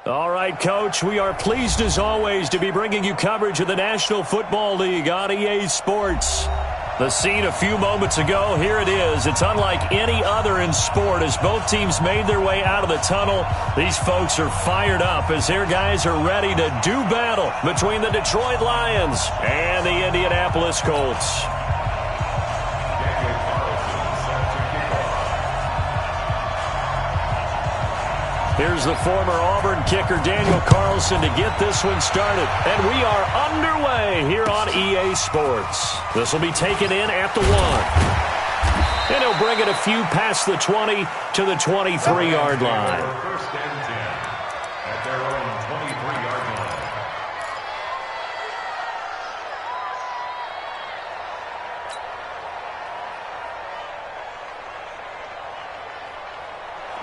All right, Coach, we are pleased as always to be bringing you coverage of the National Football League on EA Sports. The scene a few moments ago, here it is. It's unlike any other in sport as both teams made their way out of the tunnel. These folks are fired up as their guys are ready to do battle between the Detroit Lions and the Indianapolis Colts. Here's the former Auburn kicker, Daniel Carlson, to get this one started. And we are underway here on EA Sports. This will be taken in at the 1. And he'll bring it a few past the 20 to the 23-yard line. First and 10 at their own 23-yard line.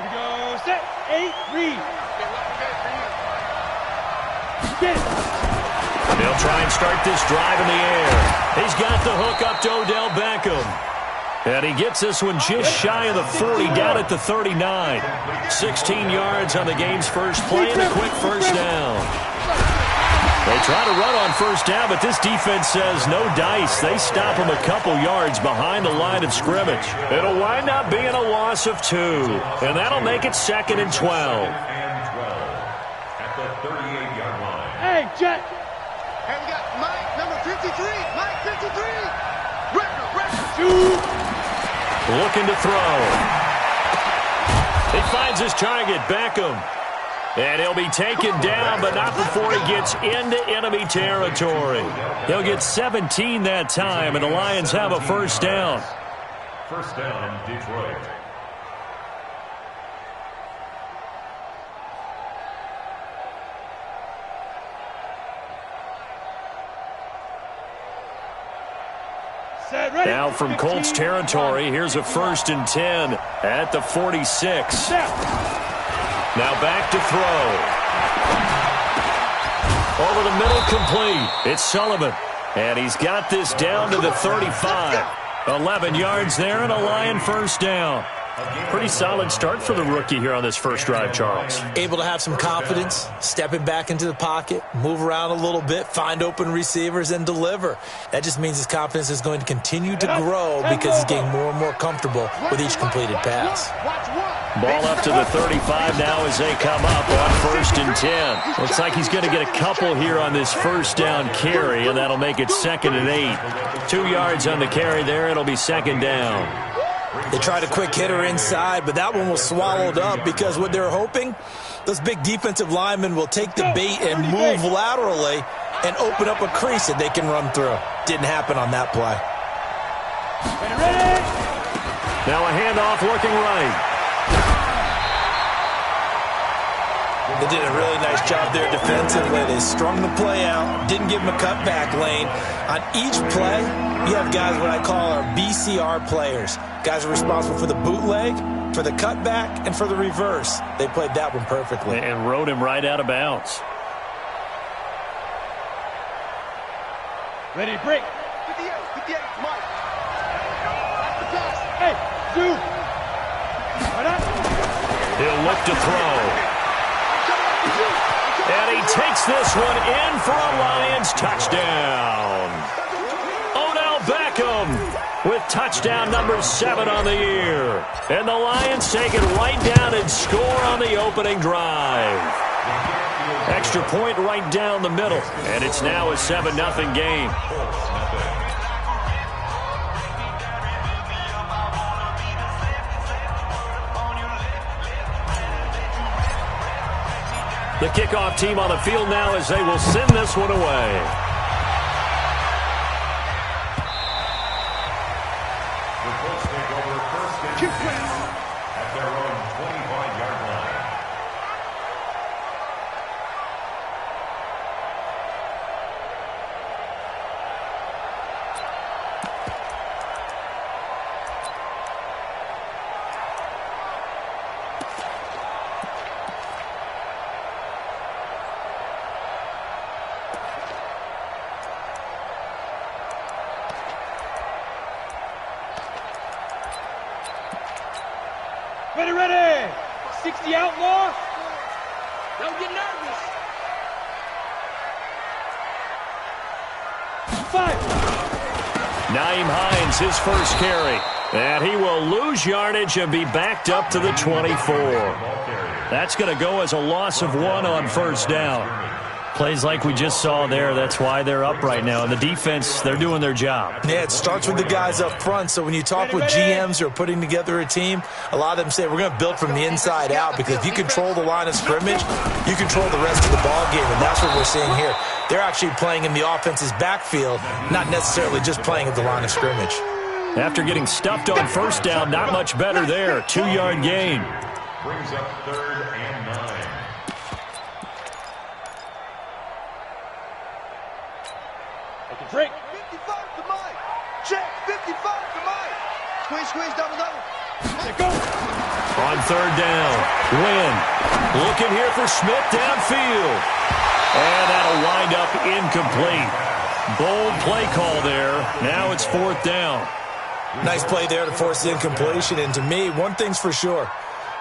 Here we go, set. 8, read. They'll try and start this drive in the air. He's got the hook up to Odell Beckham. And he gets this one just shy of the 40, down at the 39. 16 yards on the game's first play and a quick first down. They try to run on first down, but this defense says no dice. They stop him a couple yards behind the line of scrimmage. It'll wind up being a loss of 2, and that'll make it 2nd and 12. At the 38-yard line. Hey, Jet. Hey, we got Mike, number 53. Mike, 53. Record. Looking to throw. He finds his target, Beckham. And he'll be taken down, but not before he gets into enemy territory. He'll get 17 that time, and the Lions have a first down. First down, Detroit. Now from Colts territory, here's a 1st and 10 at the 46. Now back to throw. Over the middle, complete. It's Sullivan. And he's got this down to the 35. 11 yards there and a Lion first down. Pretty solid start for the rookie here on this first drive, Charles. Able to have some confidence, stepping back into the pocket, move around a little bit, find open receivers, and deliver. That just means his confidence is going to continue to grow because he's getting more and more comfortable with each completed pass. Ball up to the 35 now as they come up on 1st and 10. Looks like he's going to get a couple here on this first down carry, and that'll make it 2nd and 8. 2 yards on the carry there. It'll be 2nd down. They tried a quick hitter inside, but that one was swallowed up because what they're hoping, those big defensive linemen will take the bait and move laterally and open up a crease that they can run through. Didn't happen on that play. Now a handoff looking right. They did a really nice job there defensively. They strung the play out, didn't give him a cutback lane. On each play, you have guys what I call our BCR players. Guys are responsible for the bootleg, for the cutback, and for the reverse. They played that one perfectly. And rode him right out of bounds. Ready to break. 58, Mike. That's the pass. Hey, dude. Right up. He'll look to throw. And he takes this one in for a Lions touchdown. Odell Beckham with touchdown number 7 on the year. And the Lions take it right down and score on the opening drive. Extra point right down the middle. And it's now a 7-0 game. The kickoff team on the field now as they will send this one away. The Colts take over 1st and 10 at their own 25-yard line. Ready. 60 outlaw. Don't get nervous. 5. Nyheim Hines, his first carry. And he will lose yardage and be backed up to the 24. That's going to go as a loss of 1 on first down. Plays like we just saw there, that's why they're up right now. And the defense, they're doing their job. Yeah, it starts with the guys up front. So when you talk with GMs who are putting together a team, a lot of them say we're going to build from the inside out, because if you control the line of scrimmage, you control the rest of the ball game, and that's what we're seeing here. They're actually playing in the offense's backfield, not necessarily just playing at the line of scrimmage. After getting stuffed on first down, not much better there. 2-yard gain. Brings up 3rd and 9. Break. 55 to Mike. Check. 55 to Mike. Squeeze, double. Let go. On 3rd down, Wynn looking here for Smith downfield. And that'll wind up incomplete. Bold play call there. Now it's 4th down. Nice play there to force the incompletion. And to me, one thing's for sure.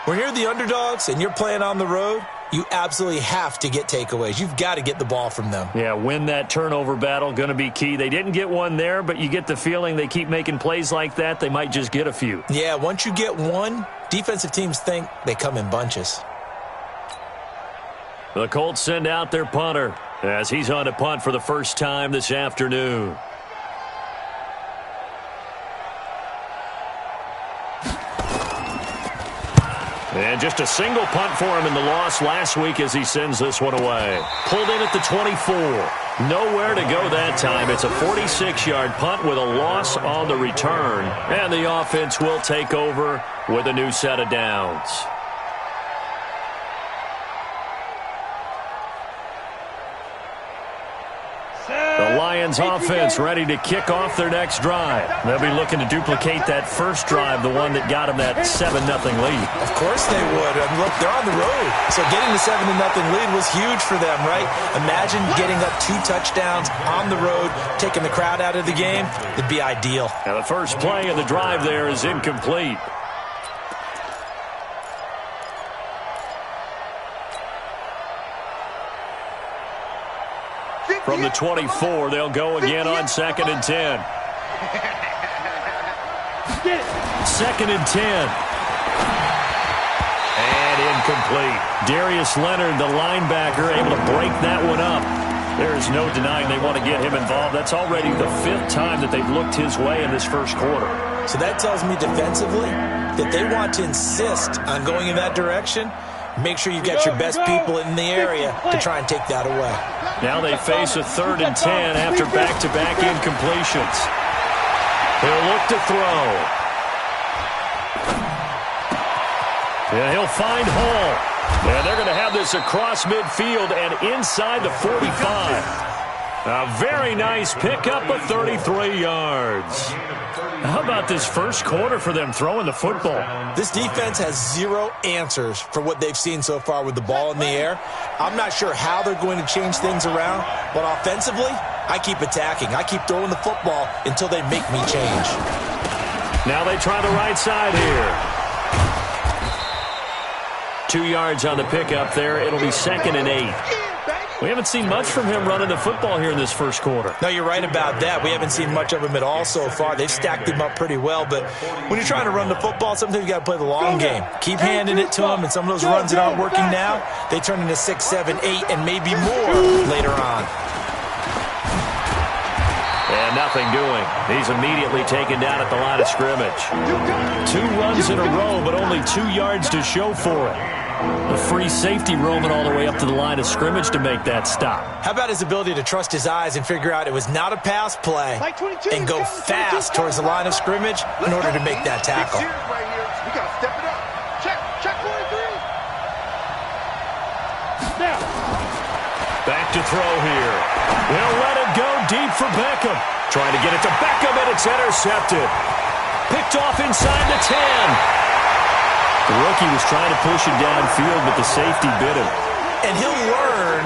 When you're the underdogs and you're playing on the road, you absolutely have to get takeaways. You've got to get the ball from them. Yeah, win that turnover battle, going to be key. They didn't get one there, but you get the feeling they keep making plays like that, they might just get a few. Yeah, once you get one, defensive teams think they come in bunches. The Colts send out their punter as he's on to punt for the first time this afternoon. And just a single punt for him in the loss last week as he sends this one away. Pulled in at the 24. Nowhere to go that time. It's a 46-yard punt with a loss on the return. And the offense will take over with a new set of downs. The Lions offense ready to kick off their next drive. They'll be looking to duplicate that first drive, the one that got them that 7-0 lead. Of course they would. I mean, look, they're on the road. So getting the 7-0 lead was huge for them, right? Imagine getting up 2 touchdowns on the road, taking the crowd out of the game. It'd be ideal. Now the first play of the drive there is incomplete. From the 24, they'll go again on 2nd and 10. 2nd and 10. And incomplete. Darius Leonard, the linebacker, able to break that one up. There's no denying they want to get him involved. That's already the 5th time that they've looked his way in this first quarter. So that tells me defensively that they want to insist on going in that direction. Make sure you've got your best people in the area to try and take that away. Now they face a 3rd and 10 after back-to-back incompletions. He'll look to throw. And he'll find Hall. And they're going to have this across midfield and inside the 45. A very nice pickup of 33 yards. How about this first quarter for them throwing the football? This defense has 0 answers for what they've seen so far with the ball in the air. I'm not sure how they're going to change things around, but offensively, I keep attacking. I keep throwing the football until they make me change. Now they try the right side here. 2 yards on the pickup there. It'll be 2nd and 8. We haven't seen much from him running the football here in this first quarter. No, you're right about that. We haven't seen much of him at all so far. They've stacked him up pretty well, but when you're trying to run the football, sometimes you got to play the long game. Keep handing it to him, and some of those runs that aren't working now, they turn into 6, 7, 8, and maybe more later on. And nothing doing. He's immediately taken down at the line of scrimmage. 2 runs in a row, but only 2 yards to show for it. A free safety roaming all the way up to the line of scrimmage to make that stop. How about his ability to trust his eyes and figure out it was not a pass play and go fast towards the line of scrimmage in order to make that tackle? We got to step it up. Check 43. Now. Back to throw here. They'll let it go deep for Beckham. Trying to get it to Beckham, and it's intercepted. Picked off inside the 10. The rookie was trying to push it downfield, but the safety bit him. And he'll learn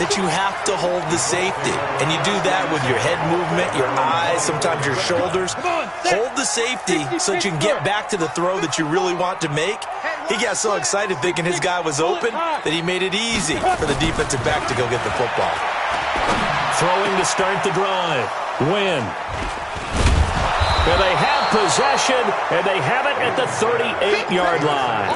that you have to hold the safety. And you do that with your head movement, your eyes, sometimes your shoulders. Hold the safety so that you can get back to the throw that you really want to make. He got so excited thinking his guy was open that he made it easy for the defensive back to go get the football. throwing to start the drive. Win. And they have possession, and they have it at the 38-yard line.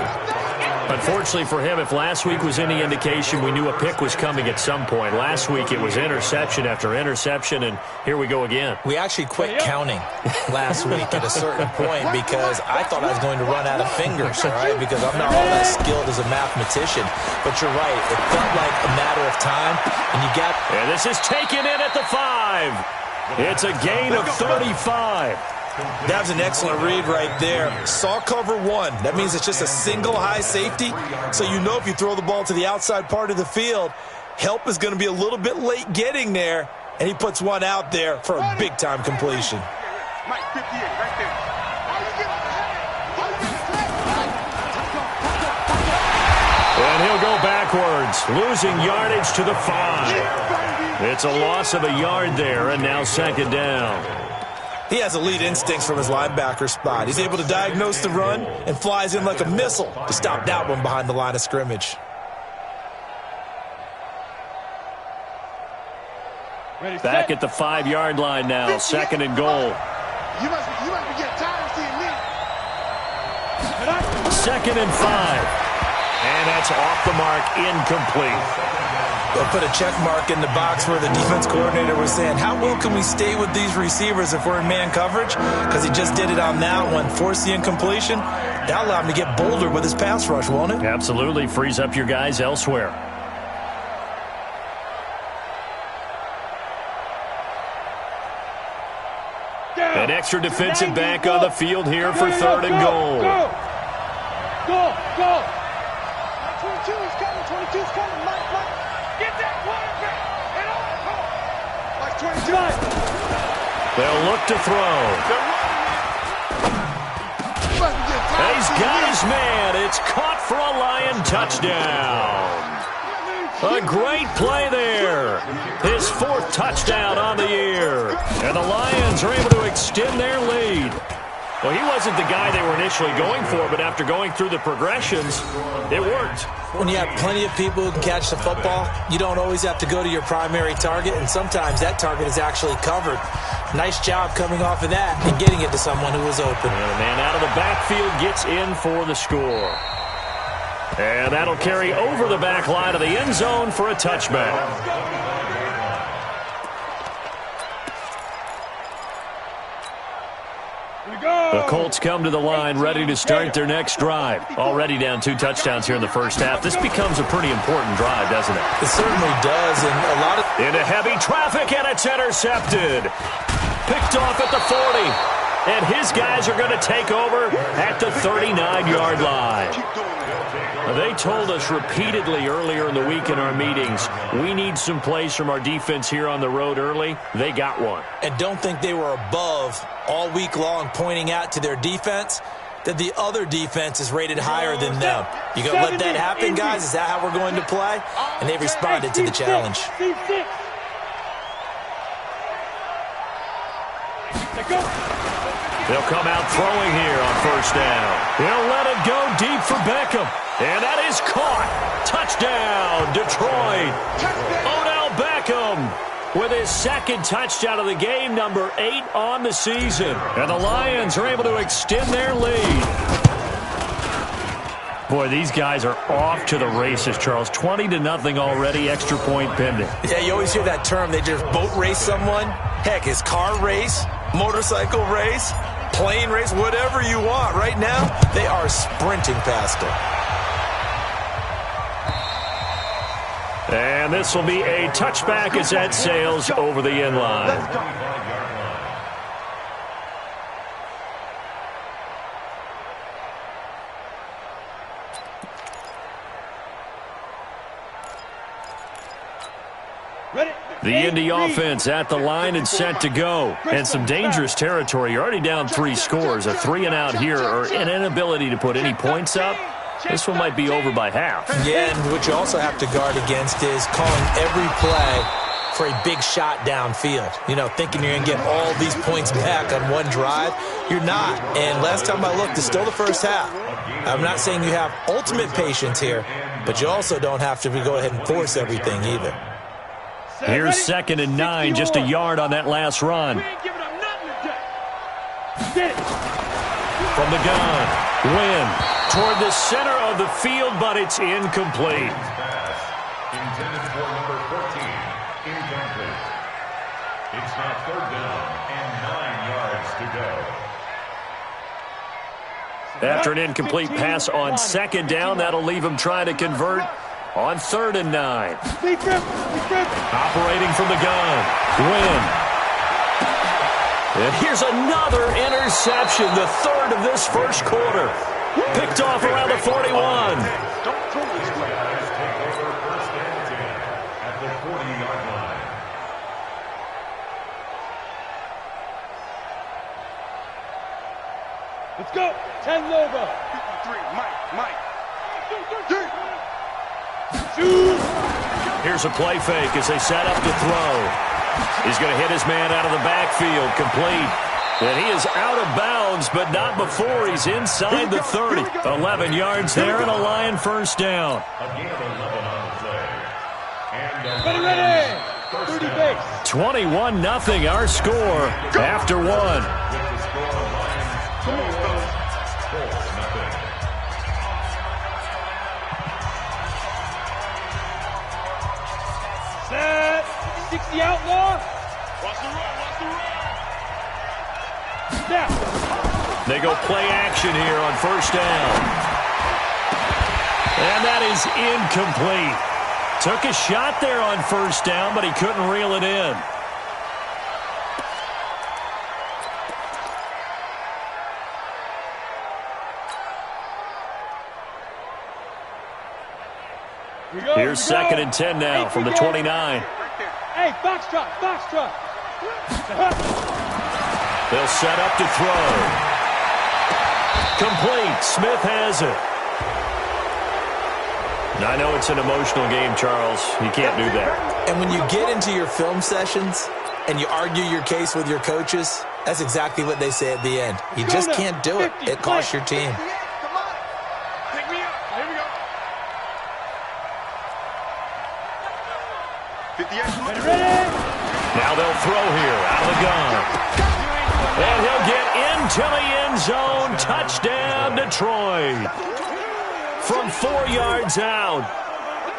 Unfortunately for him, if last week was any indication, we knew a pick was coming at some point. Last week it was interception after interception, and here we go again. We actually quit counting last week at a certain point because I thought I was going to run out of fingers, all right, because I'm not all that skilled as a mathematician. But you're right. It felt like a matter of time, and you got... And this is taken in at the 5. It's a gain of 35. That was an excellent read right there. Saw cover 1. That means it's just a single high safety. So you know if you throw the ball to the outside part of the field, help is going to be a little bit late getting there. And he puts one out there for a big-time completion. Mike 58 right there. And he'll go backwards, losing yardage to the 5. It's a loss of a yard there, and now second down. He has elite instincts from his linebacker spot. He's able to diagnose the run and flies in like a missile to stop that one behind the line of scrimmage. Back at the 5-yard line now, second and goal. You must be getting tired of seeing me. Second and 5. And that's off the mark, incomplete. They'll put a check mark in the box where the defense coordinator was saying, how well can we stay with these receivers if we're in man coverage? Because he just did it on that one, forced the incompletion. That'll allow him to get bolder with his pass rush, won't it? Absolutely, frees up your guys elsewhere. An extra defensive back on the field here for third and goal. Go! 22 is coming, 22 is coming, Mike. Get that quarterback! And on, Mike 22. They'll look to throw. And he's got his man. It's caught for a Lion touchdown. A great play there. His 4th touchdown on the year. And the Lions are able to extend their lead. Well, he wasn't the guy they were initially going for, but after going through the progressions, it worked. When you have plenty of people who can catch the football, you don't always have to go to your primary target, and sometimes that target is actually covered. Nice job coming off of that and getting it to someone who was open. And the man out of the backfield gets in for the score. And that'll carry over the back line of the end zone for a touchback. The Colts come to the line ready to start their next drive. Already down 2 touchdowns here in the first half. This becomes a pretty important drive, doesn't it? It certainly does, and a lot of... Into heavy traffic, and it's intercepted. Picked off at the 40. And his guys are going to take over at the 39-yard line. They told us repeatedly earlier in the week in our meetings, we need some plays from our defense here on the road early. They got one. And don't think they were above all week long pointing out to their defense that the other defense is rated higher than them. You going to let that happen, guys? Is that how we're going to play? And they responded to the challenge. They'll come out throwing here on first down. They'll let it go deep for Beckham. And that is caught. Touchdown, Detroit. Odell Beckham with his 2nd touchdown of the game, number 8 on the season. And the Lions are able to extend their lead. Boy, these guys are off to the races, Charles. 20-0 already, extra point pending. Yeah, you always hear that term. They just boat race someone. Heck, it's car race, motorcycle race, plane race, whatever you want. Right now, they are sprinting past it. And this will be a touchback as that sails over the end line. The Indy offense at the line and set to go. And some dangerous territory. You're already down 3 scores. A 3-and-out here or an inability to put any points up. This one might be over by half. Yeah, and what you also have to guard against is calling every play for a big shot downfield. You know, thinking you're going to get all these points back on one drive. You're not. And last time I looked, it's still the first half. I'm not saying you have ultimate patience here, but you also don't have to go ahead and force everything either. Here's 2nd and 9, just a yard on that last run. We ain't giving up nothing today. Get it. From the gun, Wynn toward the center of the field, but it's incomplete. Pass intended for number 14. Incomplete. It's now 3rd down and 9 yards to go. After an incomplete pass on 2nd down, that'll leave him trying to convert on 3rd and 9. Operating from the gun, Wynn. And here's another interception, the 3rd of this first quarter. Picked off around the 41. Don't throw this way. Guys take over 1st and 10 at the 40-yard line. Let's go. 10 Lobo. 53, Mike. Here's a play fake as they set up to throw. He's going to hit his man out of the backfield, complete. And he is out of bounds, but not before he's inside the 30. 11 yards there and a Lion 1st down. Again, 11 on the play. And Ready. 30 base. 21-0 our score after 1. with the score of Lions 21, Colts nothing. Set. 60 outlaw. Watch the run. Snap. They go play action here on 1st down. And that is incomplete. Took a shot there on 1st down, but he couldn't reel it in. Here's 2nd and 10 now from the 29. Hey, Foxtrot. They'll set up to throw. Complete. Smith has it. I know it's an emotional game, Charles. You can't do that. And when you get into your film sessions and you argue your case with your coaches, that's exactly what they say at the end. You just can't do it. It costs your team. Come on. Pick me up. Here we go. 58. Ready. Now they'll throw here out of the gun. And he'll get into the end zone. Touchdown, Detroit. From 4 yards out.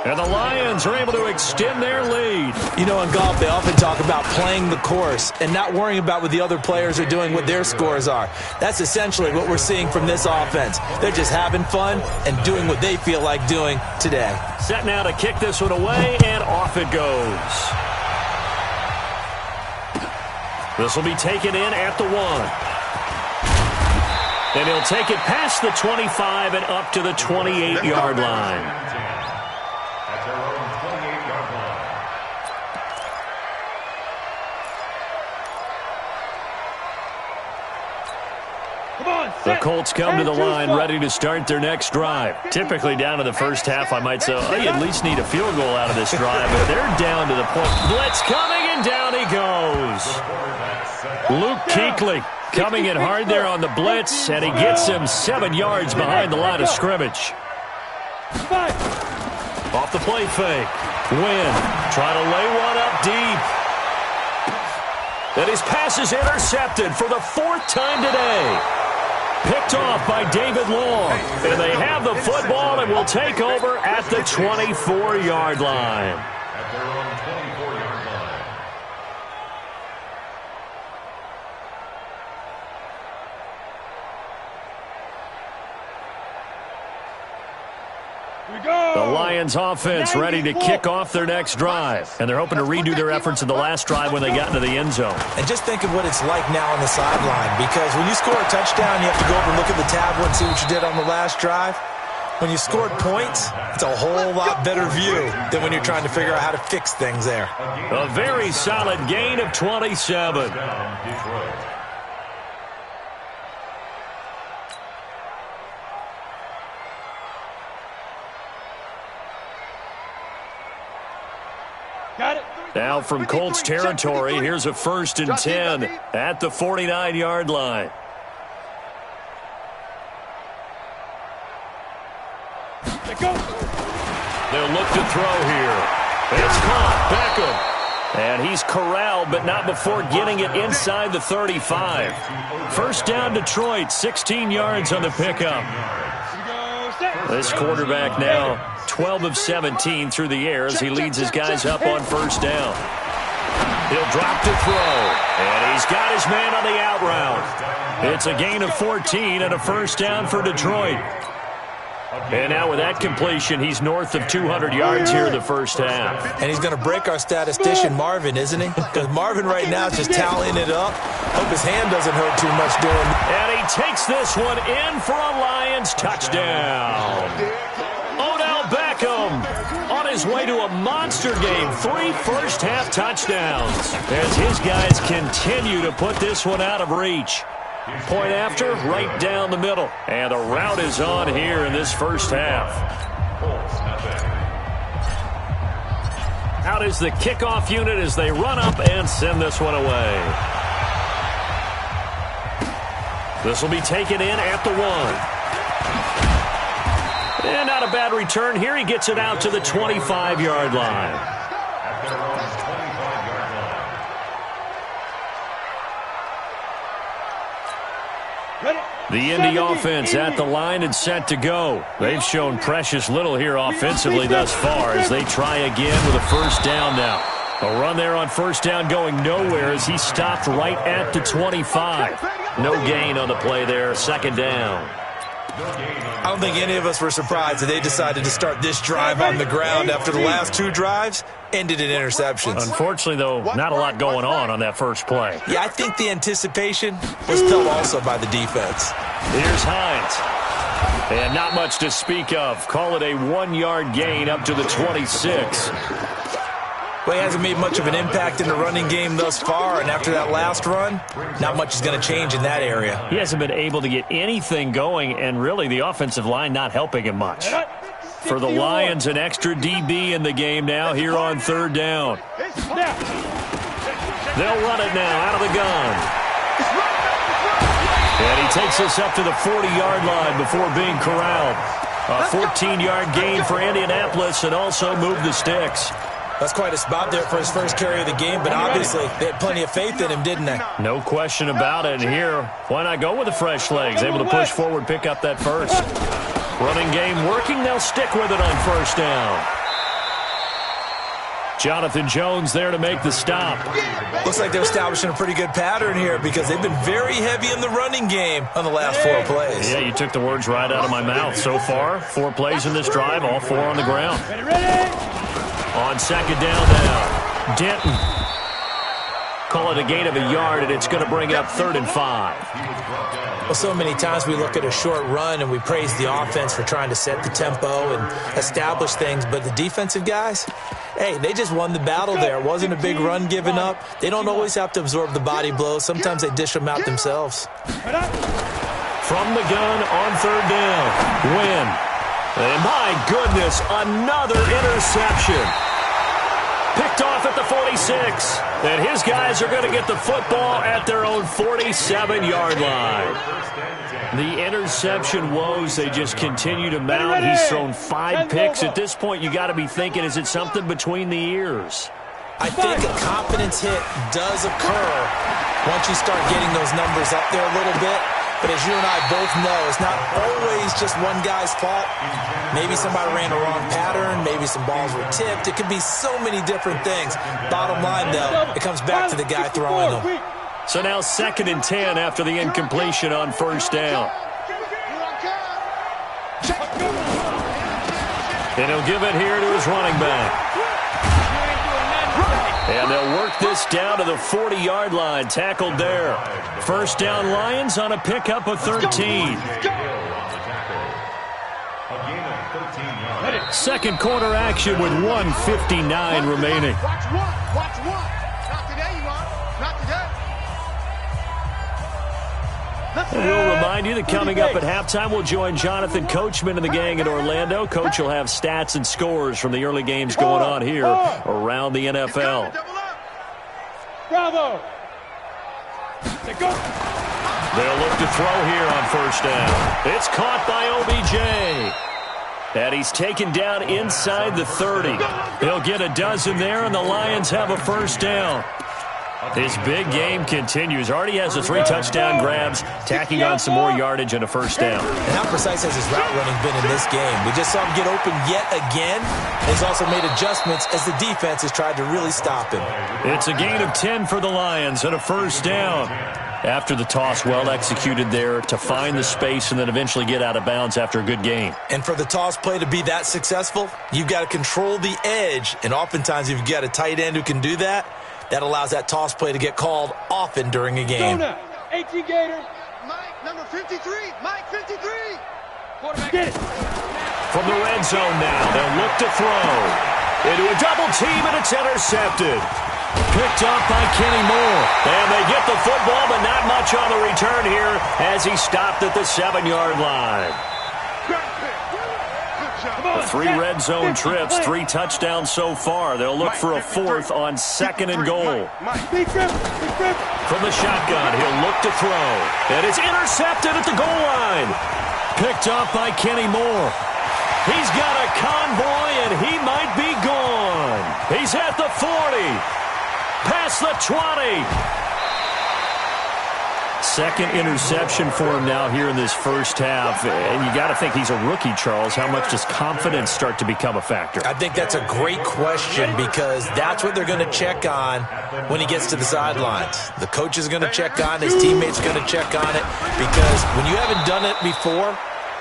And the Lions are able to extend their lead. You know, in golf, they often talk about playing the course and not worrying about what the other players are doing, what their scores are. That's essentially what we're seeing from this offense. They're just having fun and doing what they feel like doing today. Set now to kick this one away, and off it goes. This will be taken in at the 1. And he'll take it past the 25 and up to the 28-yard line. At their own 28-yard line. Come on, The set. Colts come to the And line two, ready to start their next drive. Typically down to the first half, I might say, oh, you at least need a field goal out of this drive, but they're down to the point. Blitz coming, and down he goes. Luke Kuechly coming in hard there on the blitz, and he gets him 7 yards behind the line of scrimmage. 5. Off the play fake. Wynn trying to lay one up deep. And his pass is intercepted for the 4th time today. Picked off by David Long. And they have the football and will take over at the 24-yard line. At their own 24-yard line. Here we go. The Lions offense ready to kick off their next drive. And they're hoping to redo their efforts in the last drive when they got into the end zone. And just think of what it's like now on the sideline, because when you score a touchdown, you have to go over and look at the tablet and see what you did on the last drive. When you scored points, it's a whole lot better view than when you're trying to figure out how to fix things there. A very solid gain of 27. Down Detroit. Got it. Now from Colts territory, here's a 1st and 10 at the 49-yard line. Let go. They'll look to throw here. It's caught. Beckham And he's corralled, but not before getting it inside the 35. First down, Detroit, 16 yards on the pickup. This quarterback now 12 of 17 through the air as he leads his guys up on first down. He'll drop to throw, and he's got his man on the out route. It's a gain of 14 and a first down for Detroit. And now with that completion, he's north of 200 yards here in the first half. And he's going to break our statistician, Marvin, isn't he? Because Marvin right now is just tallying it up. Hope his hand doesn't hurt too much doing it. And he takes this one in for a Lions touchdown. Odell Beckham on his way to a monster game. 3 first-half touchdowns as his guys continue to put this one out of reach. Point after, right down the middle. And the route is on here in this first half. Out is the kickoff unit as they run up and send this one away. This will be taken in at the 1. And not a bad return here. He gets it out to the 25-yard line. The Indy offense at the line and set to go. They've shown precious little here offensively thus far as they try again with a first down now. A run there on first down going nowhere as he stopped right at the 25. No gain on the play there, second down. I don't think any of us were surprised that they decided to start this drive on the ground after the last 2 drives ended in interceptions. Unfortunately, though, not a lot going on that first play. Yeah, I think the anticipation was felt also by the defense. Here's Hines. And not much to speak of. Call it a 1-yard gain up to the 26. Well, he hasn't made much of an impact in the running game thus far, and after that last run, not much is going to change in that area. He hasn't been able to get anything going, and really the offensive line not helping him much. For the Lions, an extra DB in the game now here on third down. They'll run it now out of the gun. And he takes us up to the 40-yard line before being corralled. A 14-yard gain for Indianapolis and also move the sticks. That's quite a spot there for his first carry of the game, but obviously they had plenty of faith in him, didn't they? No question about it. And here, why not go with the fresh legs? Able to push forward, pick up that first. Running game working. They'll stick with it on first down. Jonathan Jones there to make the stop. Looks like they're establishing a pretty good pattern here because they've been very heavy in the running game on the last 4 plays. Yeah, you took the words right out of my mouth. So far, 4 plays in this drive, all 4 on the ground. Ready? On second down now, Denton. Call it a gain of a yard, and it's going to bring up 3rd and 5. Well, so many times we look at a short run and we praise the offense for trying to set the tempo and establish things, but the defensive guys, hey, they just won the battle there. It wasn't a big run given up. They don't always have to absorb the body blows. Sometimes they dish them out themselves. From the gun on 3rd down, Wynn. And my goodness, another interception. Picked off at the 46. And his guys are going to get the football at their own 47-yard line. The interception woes, they just continue to mount. He's thrown 5 picks. At this point, you got to be thinking, is it something between the ears? I think a confidence hit does occur once you start getting those numbers up there a little bit. But as you and I both know, it's not always just one guy's fault. Maybe somebody ran a wrong pattern. Maybe some balls were tipped. It could be so many different things. Bottom line, though, it comes back to the guy throwing them. So now 2nd and 10 after the incompletion on first down. And he'll give it here to his running back. And they'll work this down to the 40-yard line. Tackled there. First down Lions on a pickup of 13. Second quarter action with 1:59 remaining. Watch one. Not today, you won't. Not today. And we'll remind you that coming up at halftime, we'll join Jonathan Coachman and the gang in Orlando. Coach will have stats and scores from the early games going on here around the NFL. Bravo. Go. They'll look to throw here on first down. It's caught by OBJ. And he's taken down inside the 30. He'll get a dozen there, and the Lions have a first down. His big game continues. Already has the 3 touchdown grabs, tacking on some more yardage and a first down. And how precise has his route running been in this game? We just saw him get open yet again. He's also made adjustments as the defense has tried to really stop him. It's a gain of 10 for the Lions and a first down. After the toss, well executed there to find the space and then eventually get out of bounds after a good gain. And for the toss play to be that successful, you've got to control the edge. And oftentimes, if you've got a tight end who can do that, that allows that toss play to get called often during a game. 18 Gator. Mike, number 53. Mike, 53. Quarterback. Get it. From the red zone now, they'll look to throw. Into a double team, and it's intercepted. Picked up by Kenny Moore. And they get the football, but not much on the return here as he stopped at the 7-yard line. The 3 red zone trips, 3 touchdowns so far. They'll look for a 4th on 2nd and goal. From the shotgun, he'll look to throw. And it's intercepted at the goal line. Picked up by Kenny Moore. He's got a convoy, and he might be gone. He's at the 40. Past the 20. Second interception for him now here in this first half. And you got to think he's a rookie, Charles. How much does confidence start to become a factor? I think that's a great question because that's what they're going to check on when he gets to the sidelines. The coach is going to check on, his teammates are going to check on it because when you haven't done it before,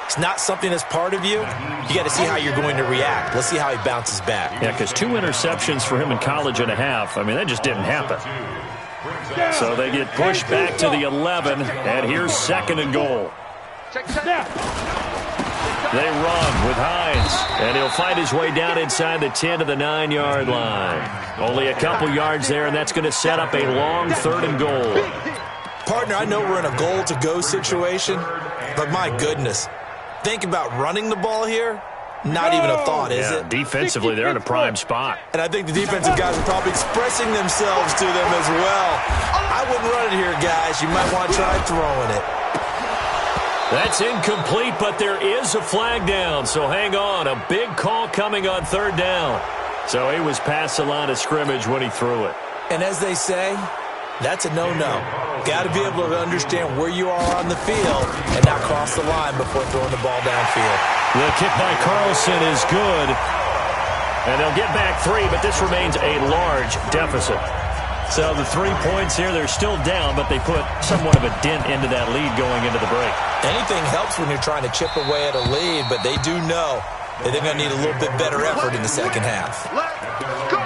it's not something that's part of you. You got to see how you're going to react. Let's see how he bounces back. Yeah, because 2 interceptions for him in college and a half. I mean, that just didn't happen. So they get pushed back to the 11, and here's 2nd and goal. They run with Hines, and he'll find his way down inside the 10 to the 9-yard line. Only a couple yards there, and that's going to set up a long 3rd and goal. Partner, I know we're in a goal-to-go situation, but my goodness. Think about running the ball here. Not even a thought, is it? Defensively, they're in a prime spot. And I think the defensive guys are probably expressing themselves to them as well. I wouldn't run it here, guys. You might want to try throwing it. That's incomplete, but there is a flag down, so hang on. A big call coming on 3rd down. So he was past the line of scrimmage when he threw it. And as they say, that's a no-no. Got to be able to understand where you are on the field and not cross the line before throwing the ball downfield. The kick by Carlson is good. And they'll get back 3, but this remains a large deficit. So the 3 points here, they're still down, but they put somewhat of a dent into that lead going into the break. Anything helps when you're trying to chip away at a lead, but they do know that they're going to need a little bit better effort in the second half. Let's go.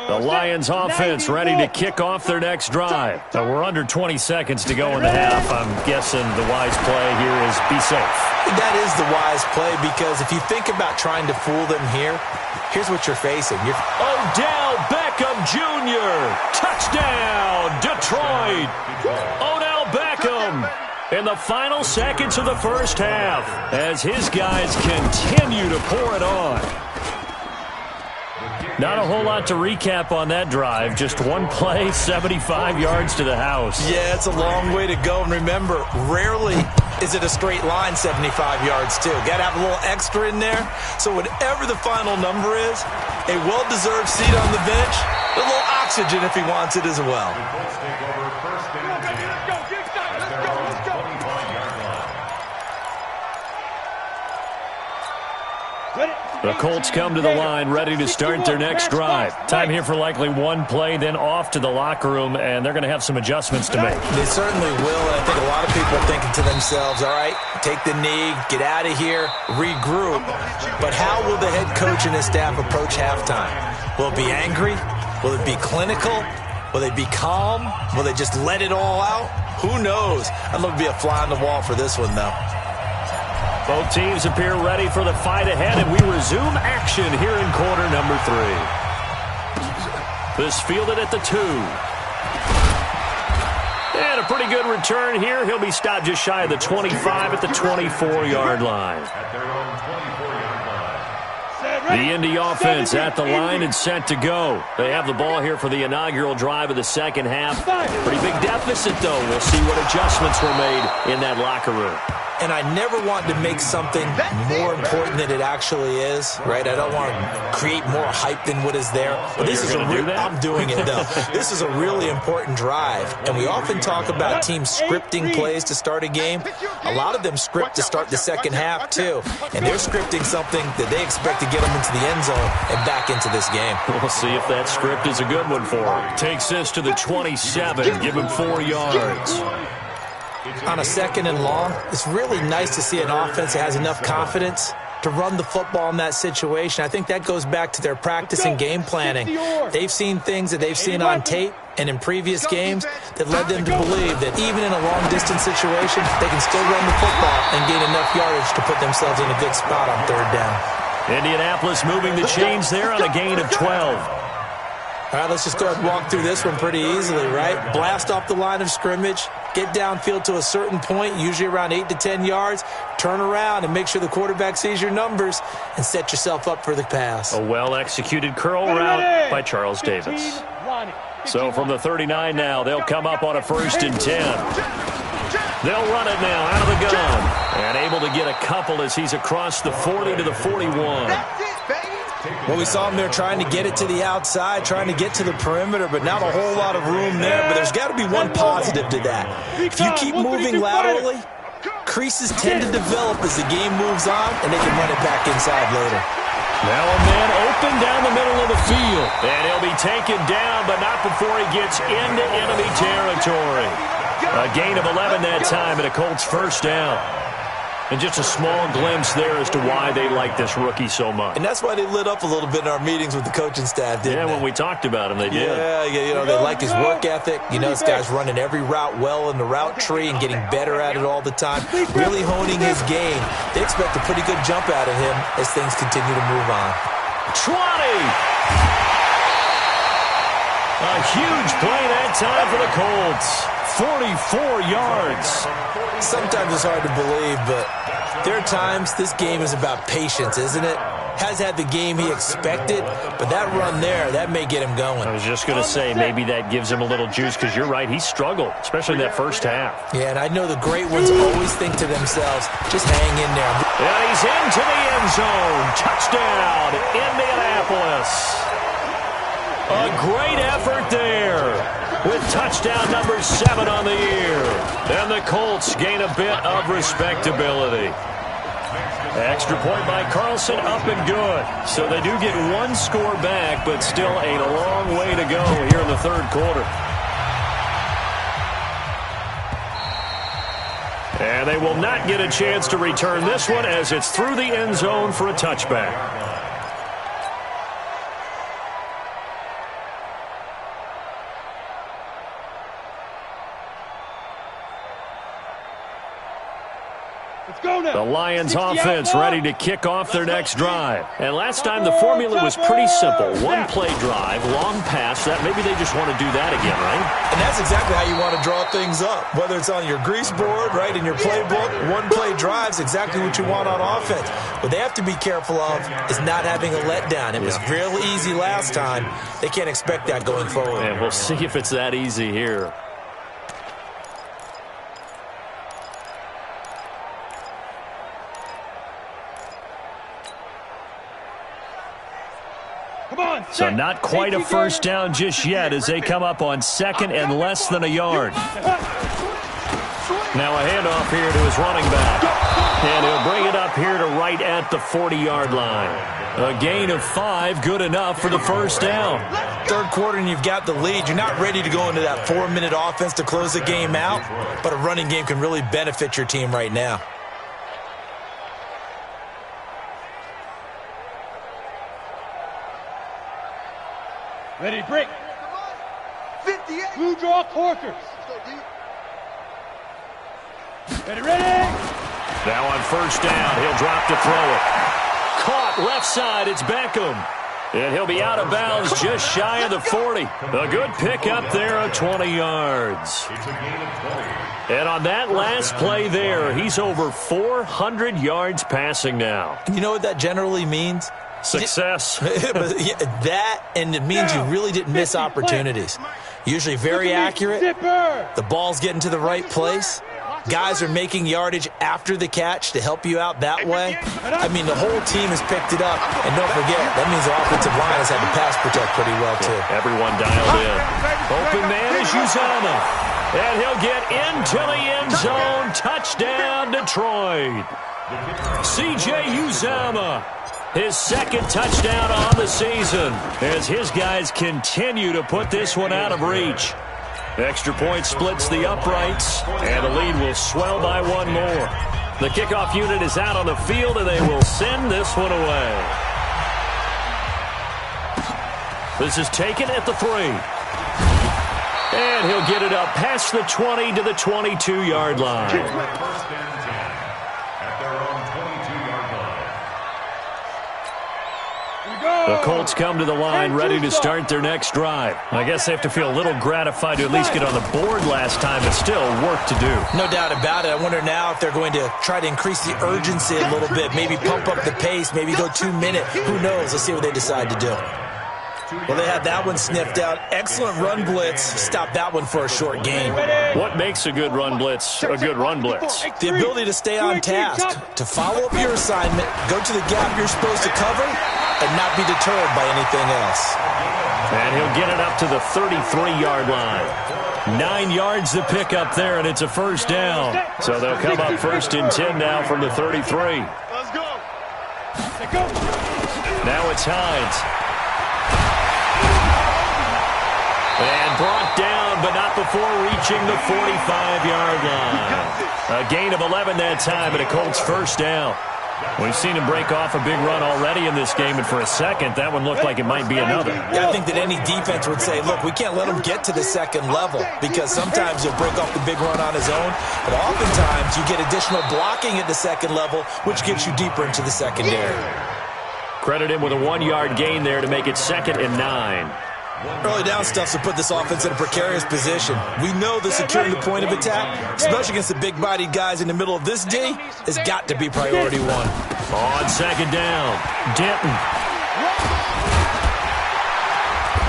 The Lions offense ready to kick off their next drive. Now we're under 20 seconds to go in the half. I'm guessing the wise play here is be safe. That is the wise play because if you think about trying to fool them here, here's what you're facing. Odell Beckham Jr. Touchdown, Detroit. Odell Beckham in the final seconds of the first half as his guys continue to pour it on. Not a whole lot to recap on that drive. Just one play, 75 yards to the house. Yeah, it's a long way to go. And remember, rarely is it a straight line 75 yards, too. Got to have a little extra in there. So whatever the final number is, a well-deserved seat on the bench, a little oxygen if he wants it as well. The Colts come to the line ready to start their next drive. Time here for likely one play, then off to the locker room, and they're going to have some adjustments to make. They certainly will, and I think a lot of people are thinking to themselves, all right, take the knee, get out of here, regroup. But how will the head coach and his staff approach halftime? Will it be angry? Will it be clinical? Will they be calm? Will they just let it all out? Who knows? I'd love to be a fly on the wall for this one, though. Both teams appear ready for the fight ahead, and we resume action here in quarter number 3. This fielded at the 2. And a pretty good return here. He'll be stopped just shy of the 25 at the 24-yard line. At their own 24-yard line. The Indy offense at the line and set to go. They have the ball here for the inaugural drive of the second half. Pretty big deficit, though. We'll see what adjustments were made in that locker room. And I never want to make something more important than it actually is, right? I don't want to create more hype than what is there. But this is I'm doing it, though. This is a really important drive. And we often talk about teams scripting plays to start a game. A lot of them script to start the second half, too. And they're scripting something that they expect to get them into the end zone and back into this game. We'll see if that script is a good one for him. Takes this to the 27, give him 4 yards. On a second and long, it's really nice to see an offense that has enough confidence to run the football in that situation. I think that goes back to their practice and game planning. They've seen things that they've seen on tape and in previous games that led them to believe that even in a long-distance situation, they can still run the football and gain enough yardage to put themselves in a good spot on third down. Indianapolis moving the chains there on a gain of 12. All right, let's just go ahead and walk through this one pretty easily, right? Blast off the line of scrimmage, get downfield to a certain point, usually around 8 to 10 yards, turn around and make sure the quarterback sees your numbers and set yourself up for the pass. A well-executed curl route by Charles Davis. So from the 39 now, they'll come up on a 1st and 10. They'll run it now out of the gun. And able to get a couple as he's across the 40 to the 41. Well, we saw him there trying to get it to the outside, trying to get to the perimeter, but not a whole lot of room there. But there's got to be one positive to that. If you keep moving laterally, creases tend to develop as the game moves on, and they can run it back inside later. Now a man open down the middle of the field. And he'll be taken down, but not before he gets into enemy territory. A gain of 11 that time, and a Colts first down. And just a small glimpse there as to why they like this rookie so much. And that's why they lit up a little bit in our meetings with the coaching staff, didn't they? Yeah, when we talked about him, they did. Yeah, you know, they like his work ethic. You know, this guy's running every route well in the route tree and getting better at it all the time, really honing his game. They expect a pretty good jump out of him as things continue to move on. 20! A huge play that time for the Colts. 44 yards. Sometimes it's hard to believe, but there are times this game is about patience, isn't it? Has had the game he expected, but that run there, that may get him going. I was just going to say, maybe that gives him a little juice, because you're right, he struggled, especially in that first half. Yeah, and I know the great ones always think to themselves, just hang in there. And he's into the end zone. Touchdown, Indianapolis. A great effort there, with touchdown number 7 on the year. And the Colts gain a bit of respectability. Extra point by Carlson, up and good. So they do get 1 score back, but still a long way to go here in the third quarter. And they will not get a chance to return this one as it's through the end zone for a touchback. The Lions offense ready to kick off their next drive. And last time the formula was pretty simple. 1 play drive, long pass. That maybe they just want to do that again, right? And that's exactly how you want to draw things up. Whether it's on your grease board, right, in your playbook, 1 play drive is exactly what you want on offense. What they have to be careful of is not having a letdown. It was real easy last time. They can't expect that going forward. And we'll see if it's that easy here. So not quite a first down just yet as they come up on 2nd and less than a yard. Now a handoff here to his running back. And he'll bring it up here to right at the 40-yard line. A gain of 5, good enough for the first down. Third quarter and you've got the lead. You're not ready to go into that 4-minute offense to close the game out, but a running game can really benefit your team right now. Ready, break. 58. Blue draw quarters. Ready. Now on first down, he'll drop to throw it. Caught left side, it's Beckham. And he'll be out of bounds just shy of the 40. A good pickup there of 20 yards. And on that last play there, he's over 400 yards passing now. You know what that generally means? Success. That, and it means you really didn't miss opportunities. Usually very accurate. The ball's getting to the right place. Guys are making yardage after the catch to help you out that way. I mean, the whole team has picked it up. And don't forget, that means the offensive line has had to pass protect pretty well, too. Everyone dialed in. Open man is YooJV. And he'll get into the end zone. Touchdown, Detroit. C.J. YooJV. His second touchdown on the season as his guys continue to put this one out of reach. Extra point splits the uprights, and the lead will swell by one more. The kickoff unit is out on the field, and they will send this one away. This is taken at the 3. And he'll get it up past the 20 to the 22-yard line. First and 10 at their own 22-yard line. The Colts come to the line ready to start their next drive. I guess they have to feel a little gratified to at least get on the board last time, but still work to do. No doubt about it. I wonder now if they're going to try to increase the urgency a little bit, maybe pump up the pace, maybe go 2 minute. Who knows? Let's see what they decide to do. Well, they had that one sniffed out. Excellent run blitz. Stop that one for a short gain. What makes a good run blitz a good run blitz? The ability to stay on task, to follow up your assignment, go to the gap you're supposed to cover, and not be deterred by anything else. And he'll get it up to the 33-yard line. 9 yards to pick up there, and it's a first down. So they'll come up first and 10 now from the 33. Let's go. Now it's Hines. And brought down, but not before reaching the 45-yard line. A gain of 11 that time, and a Colts first down. We've seen him break off a big run already in this game, and for a second, that one looked like it might be another. Yeah, I think that any defense would say, look, we can't let him get to the second level, because sometimes he'll break off the big run on his own, but oftentimes you get additional blocking at the second level, which gets you deeper into the secondary. Credit him with a 1-yard gain there to make it 2nd and 9. Early down stuff to put this offense in a precarious position. We know that securing the point of attack, especially against the big-bodied guys in the middle of this D, has got to be priority one. On 2nd down, Denton.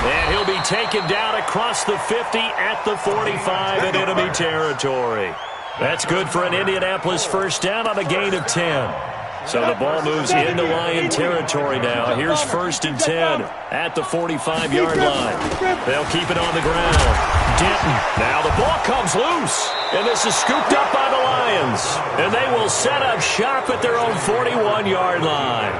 And he'll be taken down across the 50 at the 45 in enemy territory. That's good for an Indianapolis first down on a gain of 10. So the ball moves into Lion territory now. Here's 1st and 10 at the 45-yard line. They'll keep it on the ground. Denton. Now the ball comes loose. And this is scooped up by the Lions. And they will set up shop at their own 41-yard line.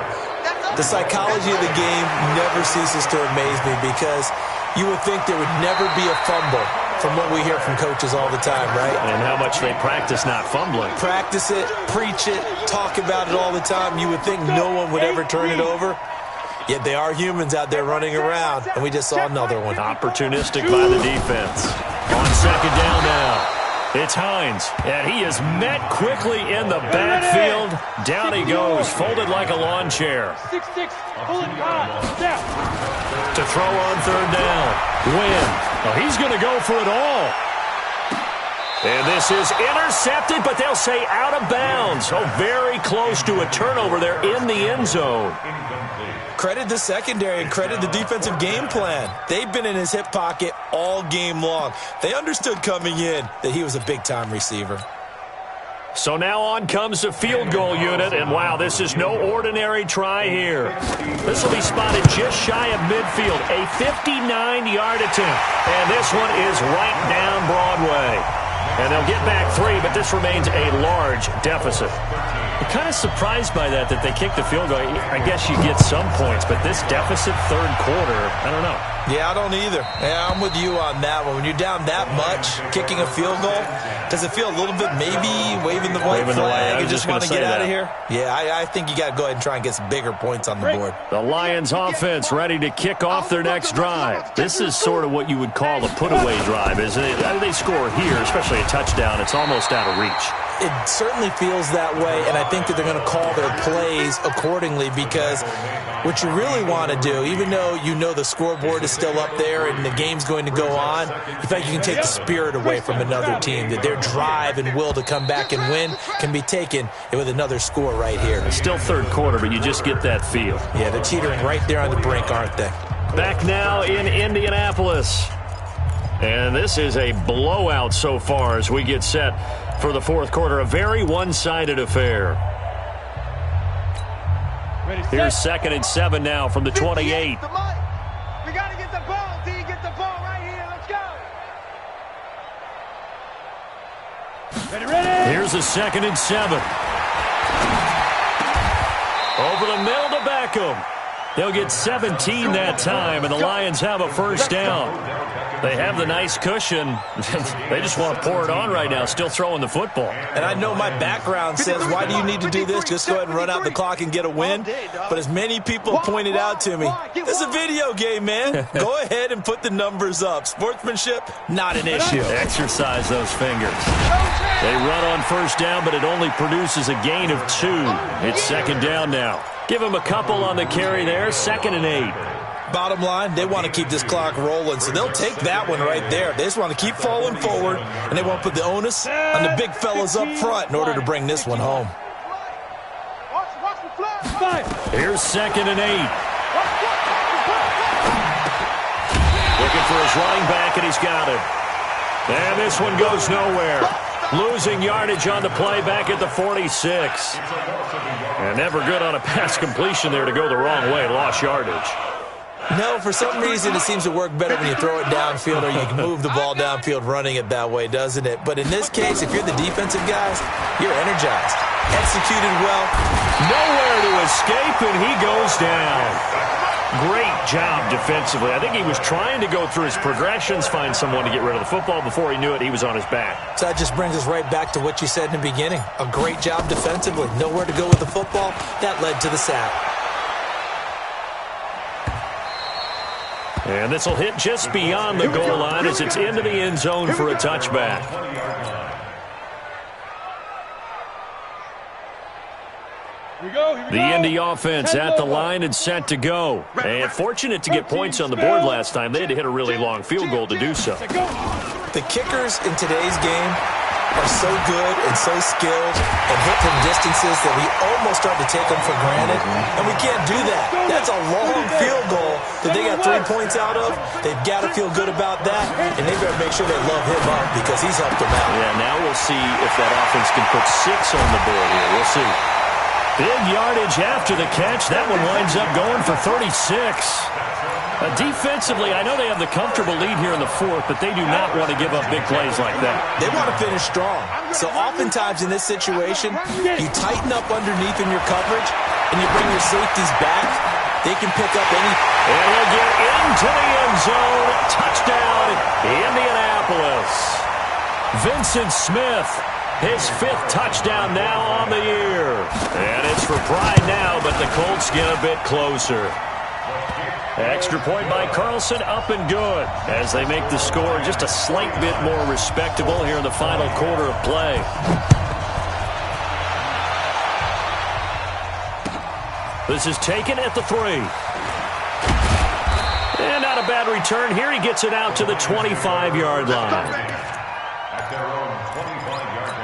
The psychology of the game never ceases to amaze me because you would think there would never be a fumble from what we hear from coaches all the time, right? And how much they practice not fumbling. Practice it, preach it, talk about it all the time. You would think no one would ever turn it over. Yet they are humans out there running around, and we just saw another one. Opportunistic by the defense. On 2nd down now. It's Hines, and he is met quickly in the backfield. Down he goes, folded like a lawn chair. 6-6, pull it down. To throw on 3rd down. Win. Well, he's going to go for it all. And this is intercepted, but they'll say out of bounds. Oh, very close to a turnover there in the end zone. Credit the secondary and credit the defensive game plan. They've been in his hip pocket all game long. They understood coming in that he was a big-time receiver. So now on comes the field goal unit, and wow, this is no ordinary try here. This will be spotted just shy of midfield, a 59-yard attempt, and this one is right down Broadway. And they'll get back 3, but this remains a large deficit. I'm kind of surprised by that they kicked the field goal. I guess you get some points, but this deficit 3rd quarter, I don't know. Yeah, I don't either. Yeah, I'm with you on that one. When you're down that much, kicking a field goal, does it feel a little bit maybe waving the white flag and just want to get out of here? Yeah, I think you got to go ahead and try and get some bigger points on the board. The Lions offense ready to kick off their next drive. This is sort of what you would call a put-away drive, isn't it? They score here, especially a touchdown. It's almost out of reach. It certainly feels that way, and I think that they're going to call their plays accordingly, because what you really want to do, even though you know the scoreboard is still up there and the game's going to go on, you think you can take the spirit away from another team, that their drive and will to come back and win can be taken with another score right here. It's still third quarter, but you just get that feel. Yeah, they're teetering right there on the brink, aren't they? Back now in Indianapolis. And this is a blowout so far as we get set for the fourth quarter. A very one-sided affair. Here's 2nd and 7 now from the 28. We got to get the ball, D. Get the ball right here. Let's go. Ready. Here's a 2nd and 7. Over the middle to Beckham. They'll get 17 that time, and the Lions have a first down. They have the nice cushion. They just want to pour it on right now, still throwing the football. And I know my background says, why do you need to do this? Just go ahead and run out the clock and get a win. But as many people pointed out to me, this is a video game, man. Go ahead and put the numbers up. Sportsmanship, not an issue. Exercise those fingers. They run on first down, but it only produces a gain of 2. It's 2nd down now. Give them a couple on the carry there, 2nd and 8. Bottom line, they want to keep this clock rolling, so they'll take that one right there. They just want to keep falling forward, and they want to put the onus on the big fellas up front in order to bring this one home. Here's 2nd and 8. Looking for his running back, and he's got it. And this one goes nowhere. Losing yardage on the play back at the 46. And never good on a pass completion there to go the wrong way. Lost yardage. No, for some reason it seems to work better when you throw it downfield, or you can move the ball downfield running it that way, doesn't it? But in this case, if you're the defensive guys, you're energized. Executed well. Nowhere to escape, and he goes down. Great job defensively. I think he was trying to go through his progressions, find someone to get rid of the football. Before he knew it, he was on his back. So that just brings us right back to what you said in the beginning. A great job defensively. Nowhere to go with the football. That led to the sack. And this will hit just beyond the goal line as it's into the end zone for a touchback. The Indy offense at the line and set to go. And fortunate to get points on the board last time. They had to hit a really long field goal to do so. The kickers in today's game are so good and so skilled and hit from distances that we almost start to take them for granted. And we can't do that. That's a long field goal that they got 3 points out of. They've got to feel good about that, and they better make sure they love him up because he's helped them out. Yeah, now we'll see if that offense can put 6 on the board here. We'll see. Big yardage after the catch. That one winds up going for 36. Defensively, I know they have the comfortable lead here in the fourth, but they do not want to give up big plays like that. They want to finish strong. So oftentimes in this situation, you tighten up underneath in your coverage, and you bring your safeties back. They can pick up any. And he'll get into the end zone. Touchdown, Indianapolis. Vincent Smith, his 5th touchdown now on the year. And it's for pride now, but the Colts get a bit closer. Extra point by Carlson, up and good as they make the score just a slight bit more respectable here in the final quarter of play. This is taken at the 3. And not a bad return here. He gets it out to the 25-yard line. At their own 25-yard line.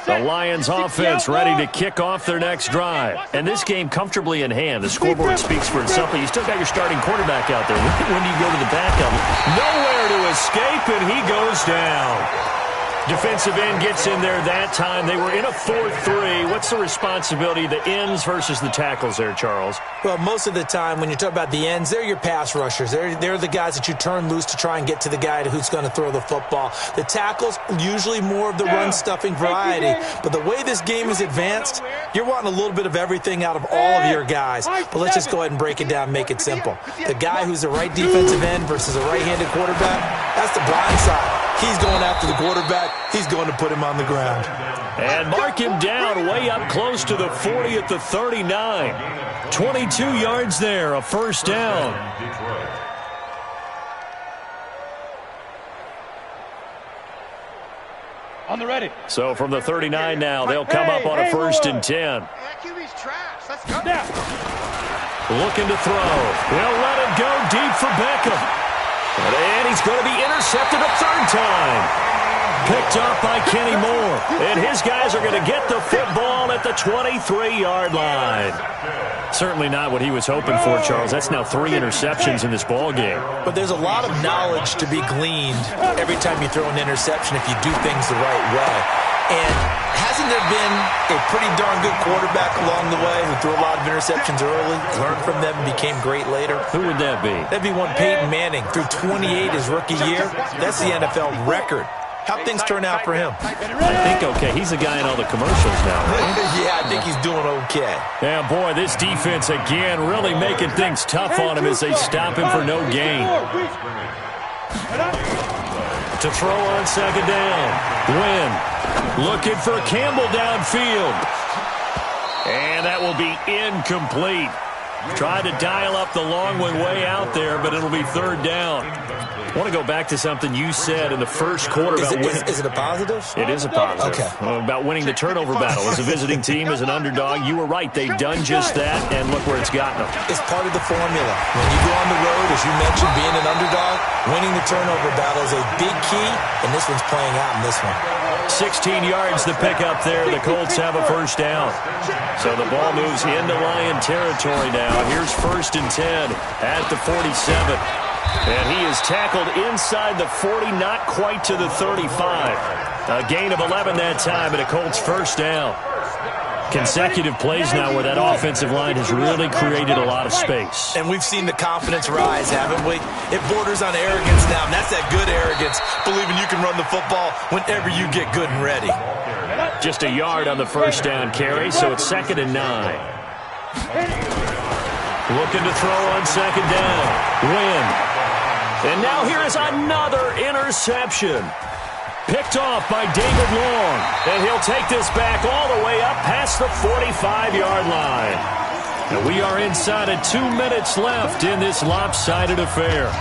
The Lions offense ready to kick off their next drive. And this game comfortably in hand. The scoreboard speaks for itself, but you still got your starting quarterback out there. When do you go to the backup? Nowhere to escape, and he goes down. Defensive end gets in there that time. They were in a 4-3. What's the responsibility, the ends versus the tackles there, Charles? Well, most of the time when you talk about the ends, they're your pass rushers. They're the guys that you turn loose to try and get to the guy who's going to throw the football. The tackles, usually more of the run-stuffing variety. But the way this game is advanced, you're wanting a little bit of everything out of all of your guys. But let's just go ahead and break it down, make it simple. The guy who's the right defensive end versus a right-handed quarterback, that's the blind side. He's going after the quarterback. He's going to put him on the ground. And mark him down way up close to the 40 at the 39. 22 yards there, a first down. On the ready. So from the 39 now, they'll come up on a first and 10. That QB's trash. Let's go. Snap. Looking to throw. They'll let it go deep for Beckham. And he's going to be intercepted a third time. Picked up by Kenny Moore. And his guys are going to get the football at the 23-yard line. Certainly not what he was hoping for, Charles. That's now 3 interceptions in this ball game. But there's a lot of knowledge to be gleaned every time you throw an interception if you do things the right way. And hasn't there been a pretty darn good quarterback along the way who threw a lot of interceptions early, learned from them, and became great later? Who would that be? That'd be one Peyton Manning. Threw 28 his rookie year. That's the NFL record. How'd things turn out for him? I think okay. He's the guy in all the commercials now, right? Yeah, I think he's doing okay. Yeah, boy, this defense again really making things tough on him as they stop him for no gain. To throw on second down. Wynn looking for Campbell downfield. And that will be incomplete. Tried to dial up the long one way out there, but it'll be third down. I want to go back to something you said in the first quarter about winning. Is it a positive? It is a positive. Okay. About winning the turnover battle as a visiting team, as an underdog. You were right. They've done just that, and look where it's gotten them. It's part of the formula. When you go on the road, as you mentioned, being an underdog, winning the turnover battle is a big key, and this one's playing out in this one. 16 yards to pick up there. The Colts have a first down. So the ball moves into Lion territory now. Here's first and 10 at the 47. And he is tackled inside the 40, not quite to the 35. A gain of 11 that time, and a Colts first down. Consecutive plays now where that offensive line has really created a lot of space. And we've seen the confidence rise, haven't we? It borders on arrogance now, and that's that good arrogance, believing you can run the football whenever you get good and ready. Just a yard on the first down carry, so it's second and 9. Looking to throw on second down. Wynn. And now here is another interception. Picked off by David Long. And he'll take this back all the way up past the 45-yard line. And we are inside of 2 minutes left in this lopsided affair.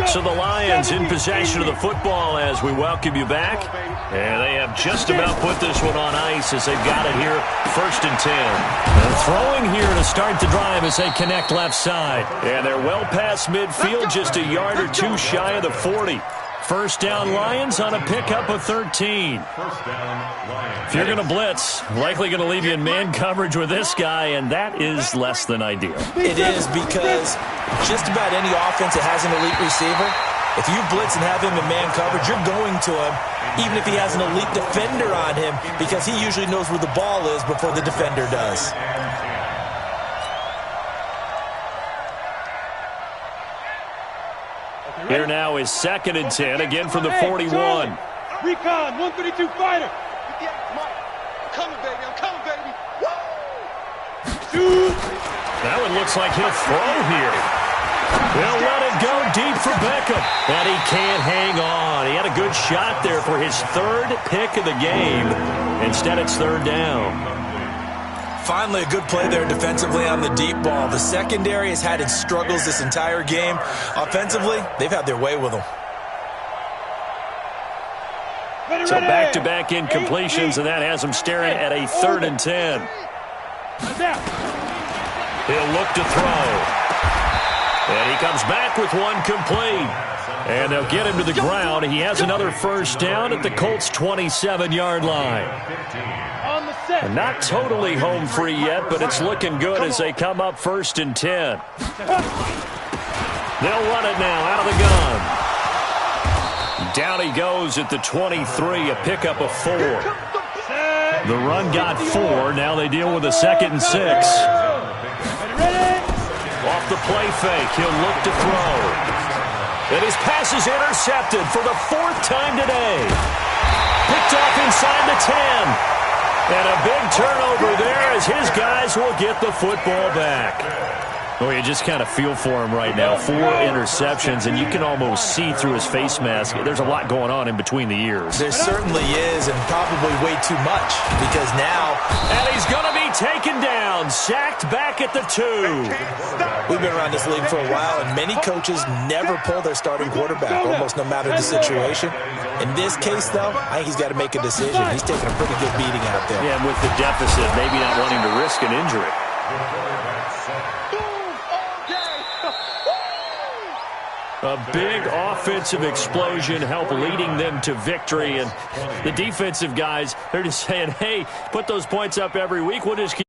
So the Lions in possession of the football as we welcome you back. And they have just about put this one on ice as they've got it here, first and 10. And throwing here to start the drive as they connect left side. And they're well past midfield, just a yard or two shy of the 40. First down Lions on a pickup of 13. If you're going to blitz, likely going to leave you in man coverage with this guy, and that is less than ideal. It is, because just about any offense that has an elite receiver, if you blitz and have him in man coverage, you're going to him, even if he has an elite defender on him, because he usually knows where the ball is before the defender does. Here now is second and 10, again from the 41. Recon, 132 fighter. I'm coming, baby. I'm coming, baby. Woo! Shoot. That one looks like he'll throw here. They'll let it go deep for Beckham. But he can't hang on. He had a good shot there for his third pick of the game. Instead, it's third down. Finally, a good play there defensively on the deep ball. The secondary has had its struggles this entire game. Offensively, they've had their way with them. So back-to-back incompletions, and that has them staring at a third and 10. He'll look to throw. And he comes back with one complete. And they'll get him to the ground. He has another first down at the Colts' 27-yard line. And not totally home free yet, but it's looking good as they come up first and 10. They'll run it now out of the gun. Down he goes at the 23, a pickup of 4. The run got 4. Now they deal with a second and 6. Off the play fake, he'll look to throw. And his pass is intercepted for the 4th time today. Picked off inside the 10. And a big turnover there as his guys will get the football back. Well, you just kind of feel for him right now. 4 interceptions, and you can almost see through his face mask. There's a lot going on in between the ears. There certainly is, and probably way too much, because now... And he's going to be taken down, sacked back at the 2. We've been around this league for a while, and many coaches never pull their starting quarterback, almost no matter the situation. In this case, though, I think he's got to make a decision. He's taking a pretty good beating out there. Yeah, and with the deficit, maybe not wanting to risk an injury. A big offensive explosion helped leading them to victory. And the defensive guys, they're just saying, hey, put those points up every week. We'll just keep